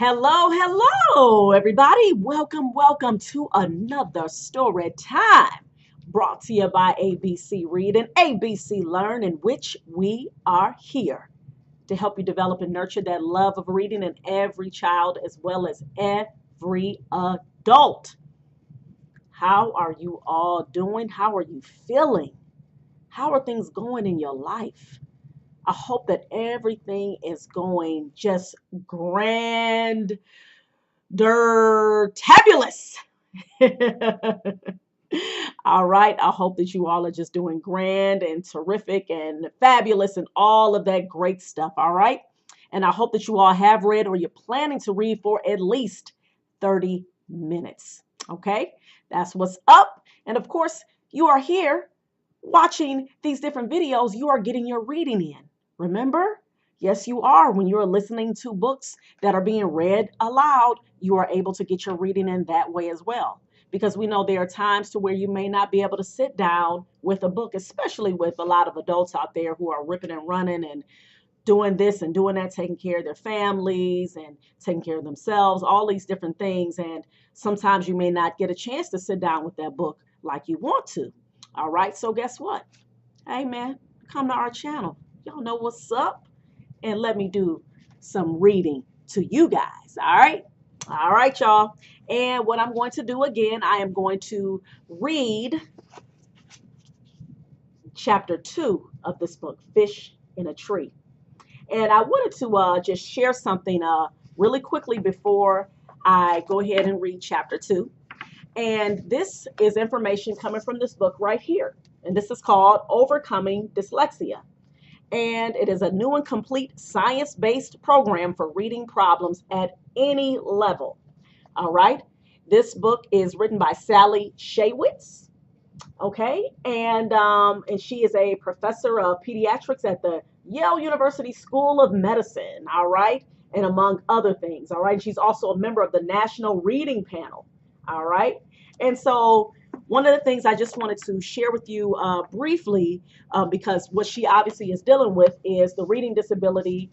Hello, hello, everybody. Welcome to another story time brought to you by ABC Read and ABC Learn, in which we are here to help you develop and nurture that love of reading in every child as well as every adult. How are you all doing? How are you feeling? How are things going in your life? I hope that everything is going just grand tabulous. All right. I hope that you all are just doing grand and terrific and fabulous and all of that great stuff. All right. And I hope that you all have read or you're planning to read for at least 30 minutes. Okay. That's what's up. And of course, you are here watching these different videos. You are getting your reading in. Remember? Yes, you are. When you are listening to books that are being read aloud, you are able to get your reading in that way as well. Because we know there are times to where you may not be able to sit down with a book, especially with a lot of adults out there who are ripping and running and doing this and doing that, taking care of their families and taking care of themselves, all these different things. And sometimes you may not get a chance to sit down with that book like you want to. All right. So guess what? Hey, man, come to our channel. Y'all know what's up. And let me do some reading to you guys. All right. All right, y'all. And what I'm going to do again, I am going to read chapter 2 of this book, Fish in a Tree. And I wanted to just share something really quickly before I go ahead and read chapter 2. And this is information coming from this book right here. And this is called Overcoming Dyslexia. And it is a new and complete science-based program for reading problems at any level. All right. This book is written by Sally Shaywitz. Okay. And she is a professor of pediatrics at the Yale University School of Medicine. All right. And among other things. All right. She's also a member of the National Reading Panel. All right. And so one of the things I just wanted to share with you briefly, because what she obviously is dealing with is the reading disability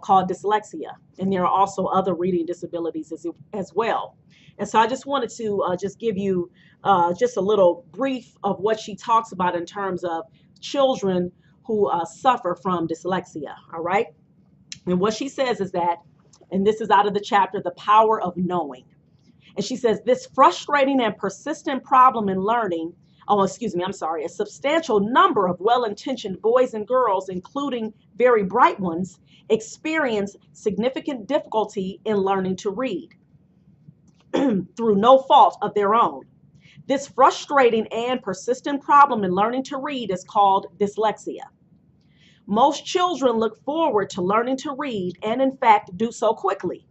called dyslexia. And there are also other reading disabilities as well. And so I just wanted to just give you just a little brief of what she talks about in terms of children who suffer from dyslexia. All right. And what she says is that, and this is out of the chapter, The Power of Knowing. And she says, this frustrating and persistent problem in learning, a substantial number of well-intentioned boys and girls, including very bright ones, experience significant difficulty in learning to read through no fault of their own. This frustrating and persistent problem in learning to read is called dyslexia. Most children look forward to learning to read and, in fact, do so quickly.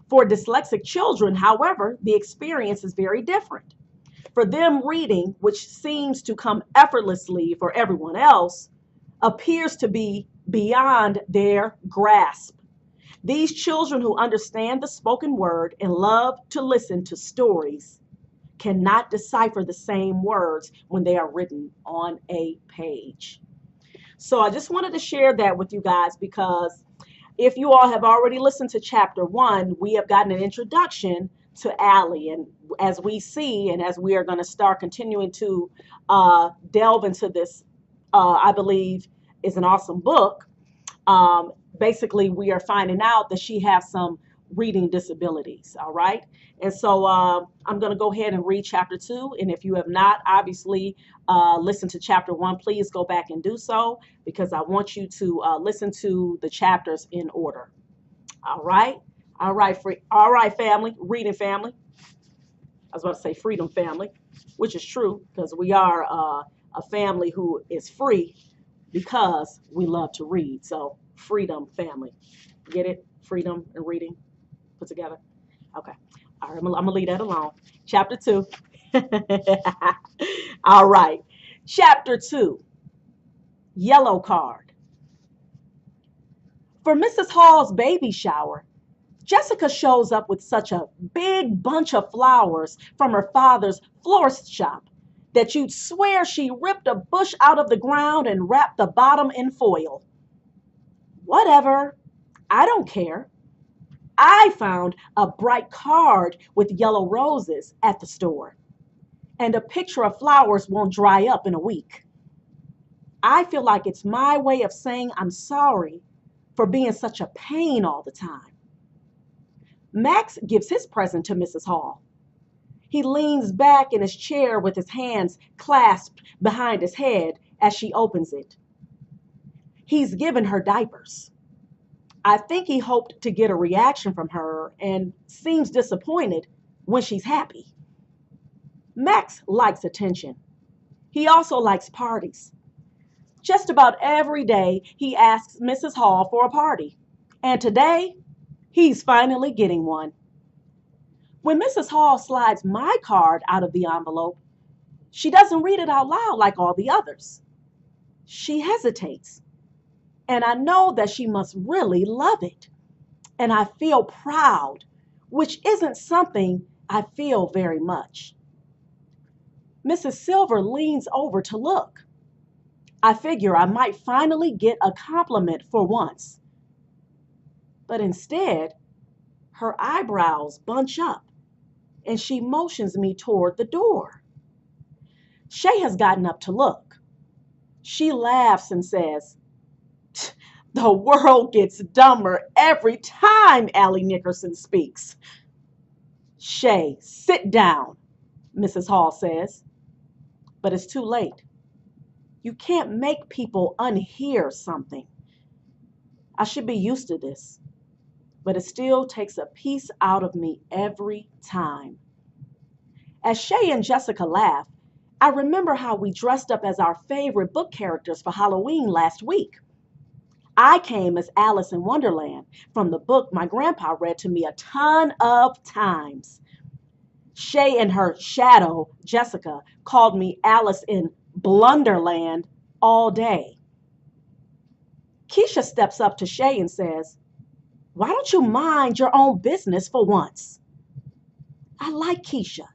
For dyslexic children, however, the experience is very different. For them, reading, which seems to come effortlessly for everyone else, appears to be beyond their grasp. These children who understand the spoken word and love to listen to stories cannot decipher the same words when they are written on a page. So I just wanted to share that with you guys because if you all have already listened to chapter 1, we have gotten an introduction to Allie. And as we see, and as we are going to start continuing to delve into this, I believe is an awesome book. Basically, we are finding out that she has some reading disabilities. All right. And so I'm going to go ahead and read chapter 2. And if you have not obviously listened to chapter 1, please go back and do so because I want you to listen to the chapters in order. All right. All right, family, reading family. I was about to say freedom family, which is true because we are a family who is free because we love to read. So freedom family. Get it? Freedom and reading put together. Okay. All right, I'm going to leave that alone. Chapter 2. All right. Chapter 2. Yellow card. For Mrs. Hall's baby shower, Jessica shows up with such a big bunch of flowers from her father's florist shop that you'd swear she ripped a bush out of the ground and wrapped the bottom in foil. Whatever. I don't care. I found a bright card with yellow roses at the store, and a picture of flowers won't dry up in a week. I feel like it's my way of saying I'm sorry for being such a pain all the time. Max gives his present to Mrs. Hall. He leans back in his chair with his hands clasped behind his head as she opens it. He's given her diapers. I think he hoped to get a reaction from her and seems disappointed when she's happy. Max likes attention. He also likes parties. Just about every day he asks Mrs. Hall for a party. And today, he's finally getting one. When Mrs. Hall slides my card out of the envelope, she doesn't read it out loud like all the others. She hesitates. And I know that she must really love it. And I feel proud, which isn't something I feel very much. Mrs. Silver leans over to look. I figure I might finally get a compliment for once. But instead, her eyebrows bunch up and she motions me toward the door. Shay has gotten up to look. She laughs and says, "The world gets dumber every time Allie Nickerson speaks." "Shay, sit down," Mrs. Hall says. But it's too late. You can't make people unhear something. I should be used to this, but it still takes a piece out of me every time. As Shay and Jessica laugh, I remember how we dressed up as our favorite book characters for Halloween last week. I came as Alice in Wonderland from the book my grandpa read to me a ton of times. Shay and her shadow, Jessica, called me Alice in Blunderland all day. Keisha steps up to Shay and says, "Why don't you mind your own business for once?" I like Keisha.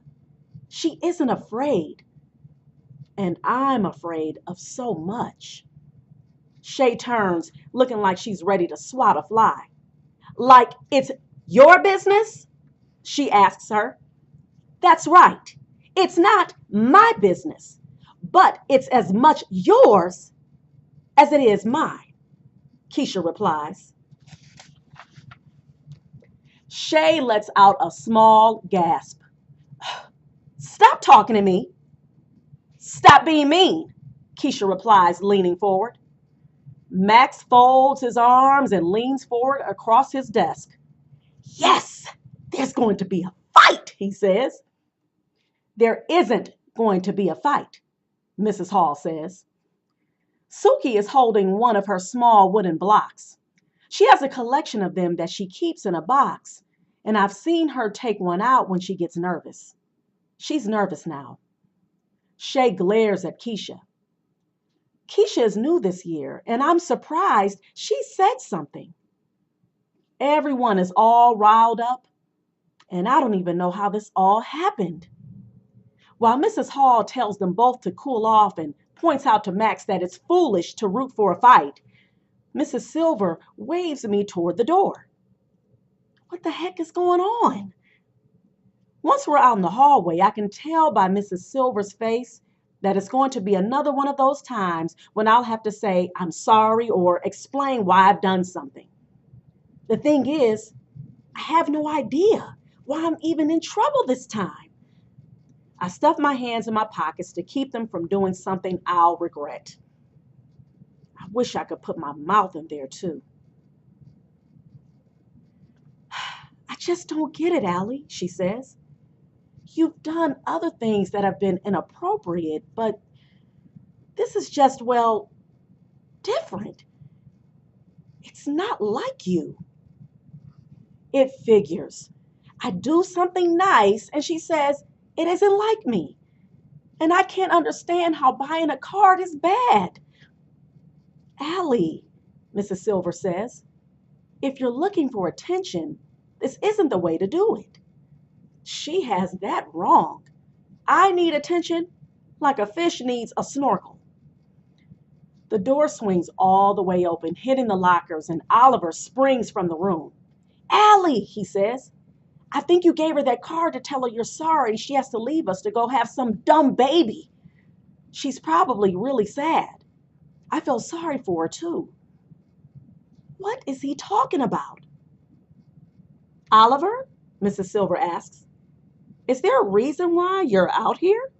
She isn't afraid. And I'm afraid of so much. Shay turns, looking like she's ready to swat a fly. "Like it's your business?" she asks her. "That's right. It's not my business, but it's as much yours as it is mine," Keisha replies. Shay lets out a small gasp. "Stop talking to me." "Stop being mean," Keisha replies, leaning forward. Max folds his arms and leans forward across his desk. "Yes, there's going to be a fight," he says. "There isn't going to be a fight," Mrs. Hall says. Suki is holding one of her small wooden blocks. She has a collection of them that she keeps in a box, and I've seen her take one out when she gets nervous. She's nervous now. Shay glares at Keisha. Keisha is new this year, and I'm surprised she said something. Everyone is all riled up, and I don't even know how this all happened. While Mrs. Hall tells them both to cool off and points out to Max that it's foolish to root for a fight, Mrs. Silver waves me toward the door. What the heck is going on? Once we're out in the hallway, I can tell by Mrs. Silver's face that it's going to be another one of those times when I'll have to say I'm sorry or explain why I've done something. The thing is, I have no idea why I'm even in trouble this time. I stuff my hands in my pockets to keep them from doing something I'll regret. I wish I could put my mouth in there too. "I just don't get it, Allie," she says. "You've done other things that have been inappropriate, but this is just, well, different. It's not like you." It figures. I do something nice and she says it isn't like me. And I can't understand how buying a card is bad. "Allie," Mrs. Silver says, "if you're looking for attention, this isn't the way to do it." She has that wrong. I need attention like a fish needs a snorkel. The door swings all the way open, hitting the lockers, and Oliver springs from the room. Allie, he says, I think you gave her that card to tell her you're sorry. She has to leave us to go have some dumb baby. She's probably really sad. I felt sorry for her too. What is he talking about? Oliver, Mrs. Silver asks, is there a reason why you're out here?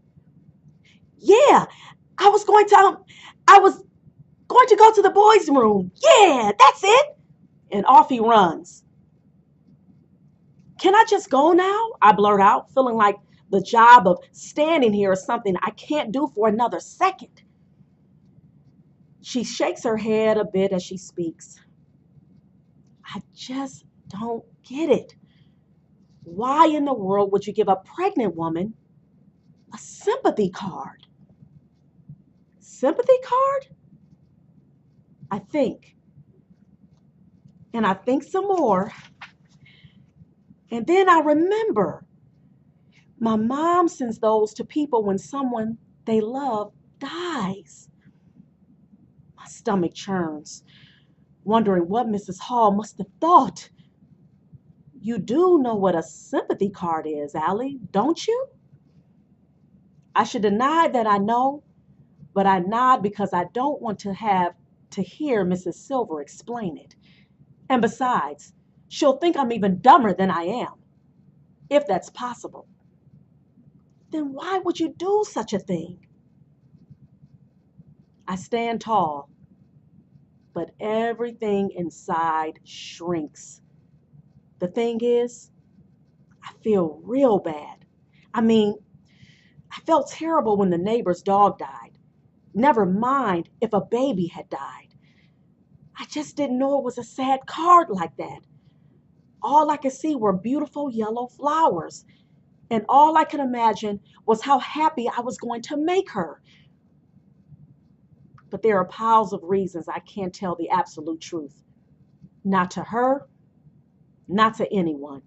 Yeah, I was going to I was going to go to the boys' room. Yeah, that's it. And off he runs. Can I just go now? I blurt out, feeling like the job of standing here is something I can't do for another second. She shakes her head a bit as she speaks. I just don't get it. Why in the world would you give a pregnant woman a sympathy card? Sympathy card? I think. And I think some more. And then I remember my mom sends those to people when someone they love dies. My stomach churns, wondering what Mrs. Hall must have thought. You do know what a sympathy card is, Allie, don't you? I should deny that I know, but I nod because I don't want to have to hear Mrs. Silver explain it. And besides, she'll think I'm even dumber than I am, if that's possible. Then why would you do such a thing? I stand tall, but everything inside shrinks. The thing is, I feel real bad. I mean, I felt terrible when the neighbor's dog died. Never mind if a baby had died. I just didn't know it was a sad card like that. All I could see were beautiful yellow flowers, and all I could imagine was how happy I was going to make her. But there are piles of reasons I can't tell the absolute truth. Not to her, not to anyone.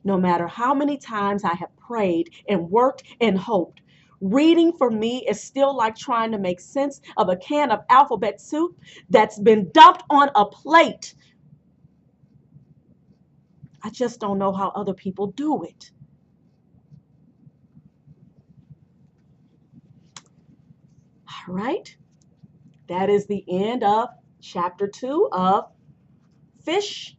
No matter how many times I have prayed and worked and hoped, reading for me is still like trying to make sense of a can of alphabet soup that's been dumped on a plate. I just don't know how other people do it. All right, that is the end of chapter 2 of Fish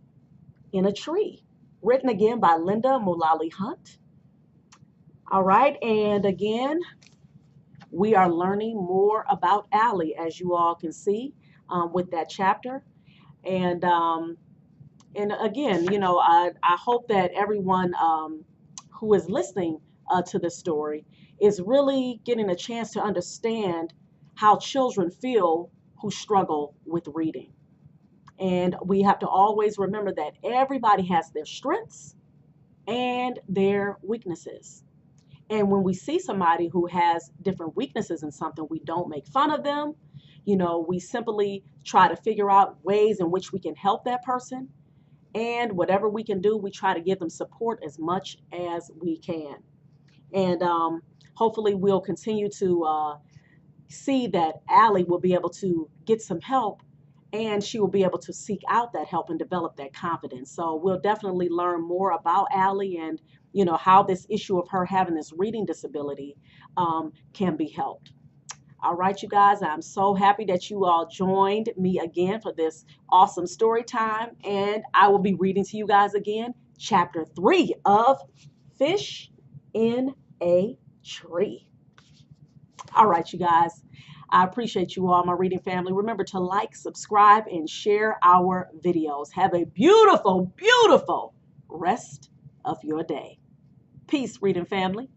in a Tree, written again by Linda Mullaly Hunt. All right, and again, we are learning more about Allie, as you all can see with that chapter. And again, I hope that everyone who is listening to this story is really getting a chance to understand how children feel who struggle with reading. And we have to always remember that everybody has their strengths and their weaknesses. And when we see somebody who has different weaknesses in something, we don't make fun of them. We simply try to figure out ways in which we can help that person. And whatever we can do, we try to give them support as much as we can. And hopefully we'll continue to see that Allie will be able to get some help, and she will be able to seek out that help and develop that confidence. So we'll definitely learn more about Allie and how this issue of her having this reading disability can be helped. All right, you guys, I'm so happy that you all joined me again for this awesome story time. And I will be reading to you guys again chapter 3 of Fish in a Tree. All right, you guys, I appreciate you all, my reading family. Remember to like, subscribe, and share our videos. Have a beautiful, beautiful rest of your day. Peace, reading family.